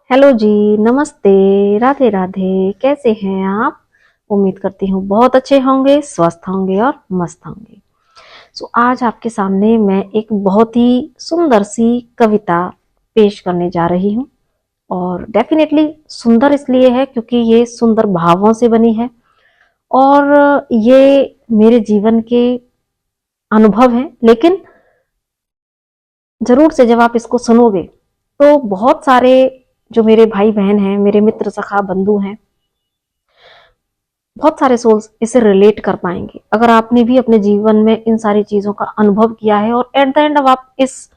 Hello जी, नमस्ते, राधे राधे। कैसे हैं आप? उम्मीद करती हूँ बहुत अच्छे होंगे, स्वस्थ होंगे और मस्त होंगे। आज आपके सामने मैं एक बहुत ही सुंदर सी कविता पेश करने जा रही हूँ। और डेफिनेटली सुंदर इसलिए है क्योंकि ये सुंदर भावों से बनी है। और ये मेरे जीवन के अनुभव हैं, लेकिन जरूर से जब आप इसको सुनोगे तो बहुत सारे जो मेरे भाई बहन हैं, मेरे मित्र सखा बंधु हैं, बहुत सारे सोल्स इसे रिलेट कर पाएंगे। अगर आपने भी अपने जीवन में इन सारी चीजों का अनुभव किया है और एट द एंड अब आप इस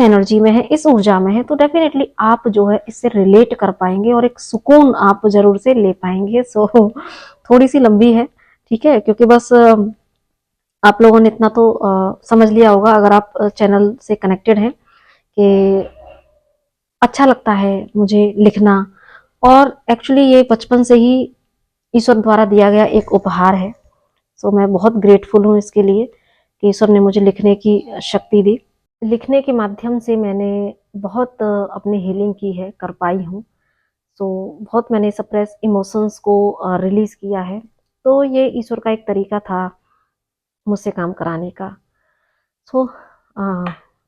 एनर्जी में है, इस ऊर्जा में है, तो डेफिनेटली आप जो है इससे रिलेट कर पाएंगे और एक सुकून आप जरूर से ले पाएंगे। थोड़ी सी लंबी है, ठीक है, क्योंकि बस आप लोगों ने इतना तो समझ लिया होगा, अगर आप चैनल से कनेक्टेड हैं, कि अच्छा लगता है मुझे लिखना। और एक्चुअली ये बचपन से ही ईश्वर द्वारा दिया गया एक उपहार है। मैं बहुत ग्रेटफुल हूँ इसके लिए कि ईश्वर ने मुझे लिखने की शक्ति दी। लिखने के माध्यम से मैंने बहुत अपनी हीलिंग की है, कर पाई हूँ। बहुत मैंने सप्रेस इमोशंस को रिलीज किया है। तो ये ईश्वर का एक तरीका था मुझसे काम कराने का। सो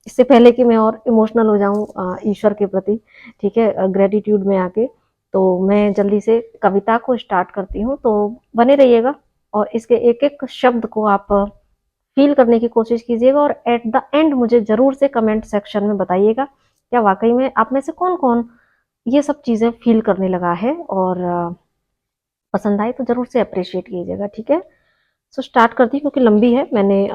इससे पहले कि मैं और इमोशनल हो जाऊं ईश्वर के प्रति, ठीक है, ग्रेटिट्यूड में आके, तो मैं जल्दी से कविता को स्टार्ट करती हूँ। तो बने रहिएगा और इसके एक एक शब्द को आप फील करने की कोशिश कीजिएगा और एट द एंड मुझे जरूर से कमेंट सेक्शन में बताइएगा क्या वाकई में आप में से कौन कौन ये सब चीजें फील करने लगा है। और पसंद आई तो जरूर से अप्रिशिएट कीजिएगा, ठीक है। स्टार्ट करती हूँ क्योंकि लंबी है, मैंने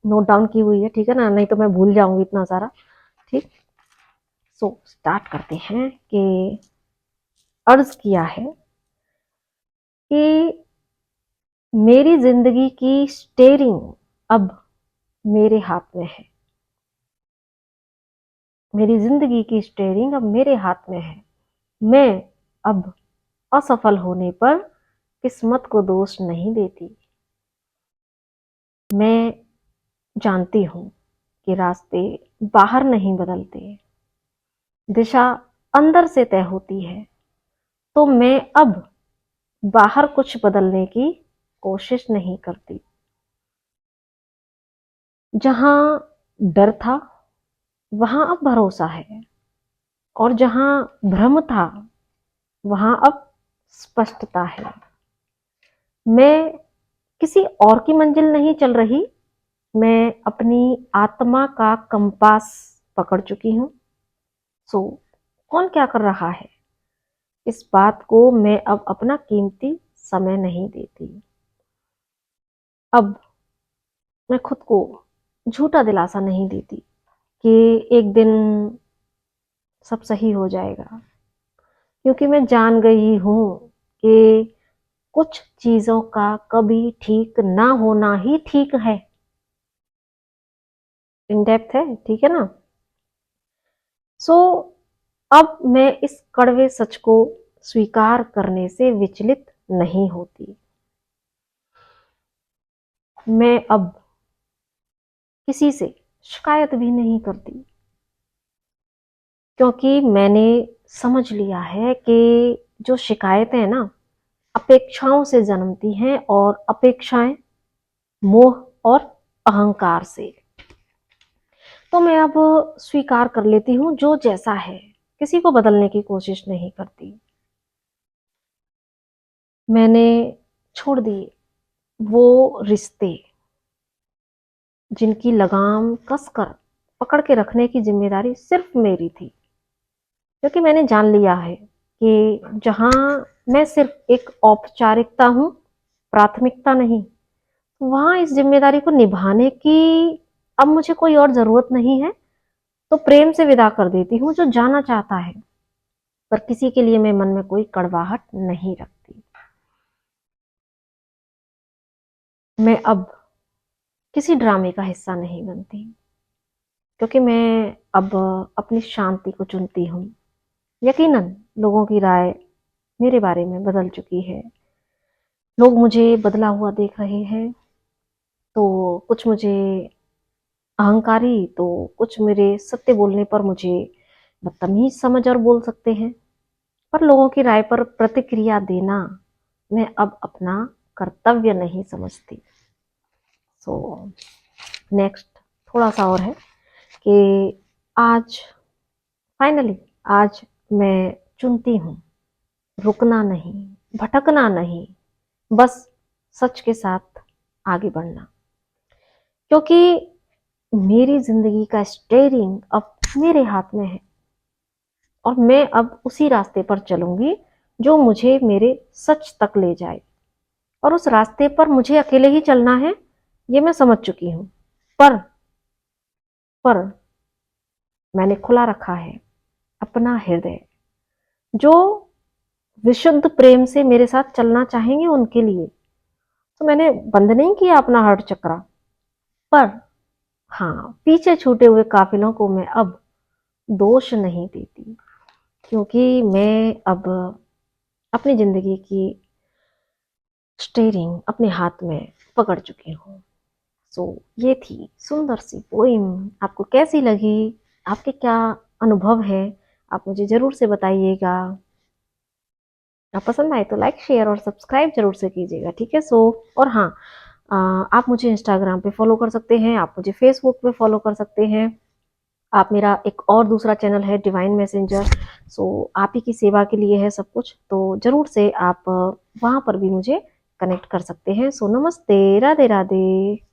नोट डाउन की हुई है, ठीक है ना, नहीं तो मैं भूल जाऊंगी इतना सारा। ठीक। स्टार्ट करते हैं कि अर्ज किया है कि मेरी जिंदगी की स्टेयरिंग अब मेरे हाथ में है। मेरी जिंदगी की स्टेयरिंग अब मेरे हाथ में है। मैं अब असफल होने पर किस्मत को दोष नहीं देती। मैं जानती हूं कि रास्ते बाहर नहीं बदलते, दिशा अंदर से तय होती है। तो मैं अब बाहर कुछ बदलने की कोशिश नहीं करती। जहां डर था वहां अब भरोसा है, और जहां भ्रम था वहां अब स्पष्टता है। मैं किसी और की मंजिल नहीं चल रही, मैं अपनी आत्मा का कंपास पकड़ चुकी हूँ। सो कौन क्या कर रहा है, इस बात को मैं अब अपना कीमती समय नहीं देती। अब मैं खुद को झूठा दिलासा नहीं देती कि एक दिन सब सही हो जाएगा, क्योंकि मैं जान गई हूं कि कुछ चीजों का कभी ठीक ना होना ही ठीक है। इन डेप्थ है, ठीक है ना। सो अब मैं इस कड़वे सच को स्वीकार करने से विचलित नहीं होती। मैं अब किसी से शिकायत भी नहीं करती, क्योंकि मैंने समझ लिया है कि जो शिकायतें हैं ना, अपेक्षाओं से जन्मती हैं, और अपेक्षाएं मोह और अहंकार से। तो मैं अब स्वीकार कर लेती हूँ जो जैसा है, किसी को बदलने की कोशिश नहीं करती। मैंने छोड़ दिए वो रिश्ते जिनकी लगाम कसकर पकड़ के रखने की जिम्मेदारी सिर्फ मेरी थी, क्योंकि मैंने जान लिया है कि जहां मैं सिर्फ एक औपचारिकता हूं, प्राथमिकता नहीं, वहां इस जिम्मेदारी को निभाने की अब मुझे कोई और जरूरत नहीं है। तो प्रेम से विदा कर देती हूँ जो जाना चाहता है, पर किसी के लिए मैं मन में कोई कड़वाहट नहीं रखती। मैं अब किसी ड्रामे का हिस्सा नहीं बनती, क्योंकि मैं अब अपनी शांति को चुनती हूँ। यकीनन लोगों की राय मेरे बारे में बदल चुकी है। लोग मुझे बदला हुआ देख रहे हैं, तो कुछ मुझे अहंकारी, तो कुछ मेरे सत्य बोलने पर मुझे बदतमीज समझ और बोल सकते हैं, पर लोगों की राय पर प्रतिक्रिया देना मैं अब अपना कर्तव्य नहीं समझती। सो नेक्स्ट थोड़ा सा और है कि आज फाइनली आज मैं चुनती हूँ रुकना नहीं, भटकना नहीं, बस सच के साथ आगे बढ़ना, क्योंकि मेरी जिंदगी का स्टीयरिंग अब मेरे हाथ में है और मैं अब उसी रास्ते पर चलूंगी जो मुझे मेरे सच तक ले जाए। और उस रास्ते पर मुझे अकेले ही चलना है, ये मैं समझ चुकी हूँ। पर मैंने खुला रखा है अपना हृदय, जो विशुद्ध प्रेम से मेरे साथ चलना चाहेंगे उनके लिए। तो मैंने बंद नहीं किया अपना हार्ट चक्रा, पर हाँ, पीछे छूटे हुए काफिलों को मैं अब दोष नहीं देती, क्योंकि मैं अब अपनी जिंदगी की स्टीयरिंग अपने हाथ में पकड़ चुकी हूँ। सो ये थी सुंदर सी पोइम। आपको कैसी लगी, आपके क्या अनुभव है, आप मुझे जरूर से बताइएगा। आप पसंद आए तो लाइक शेयर और सब्सक्राइब जरूर से कीजिएगा, ठीक है। और हाँ, आप मुझे इंस्टाग्राम पे फॉलो कर सकते हैं, आप मुझे फेसबुक पे फॉलो कर सकते हैं। आप मेरा एक और दूसरा चैनल है डिवाइन मैसेंजर, आप ही की सेवा के लिए है सब कुछ, तो जरूर से आप वहाँ पर भी मुझे कनेक्ट कर सकते हैं। नमस्ते, राधे राधे।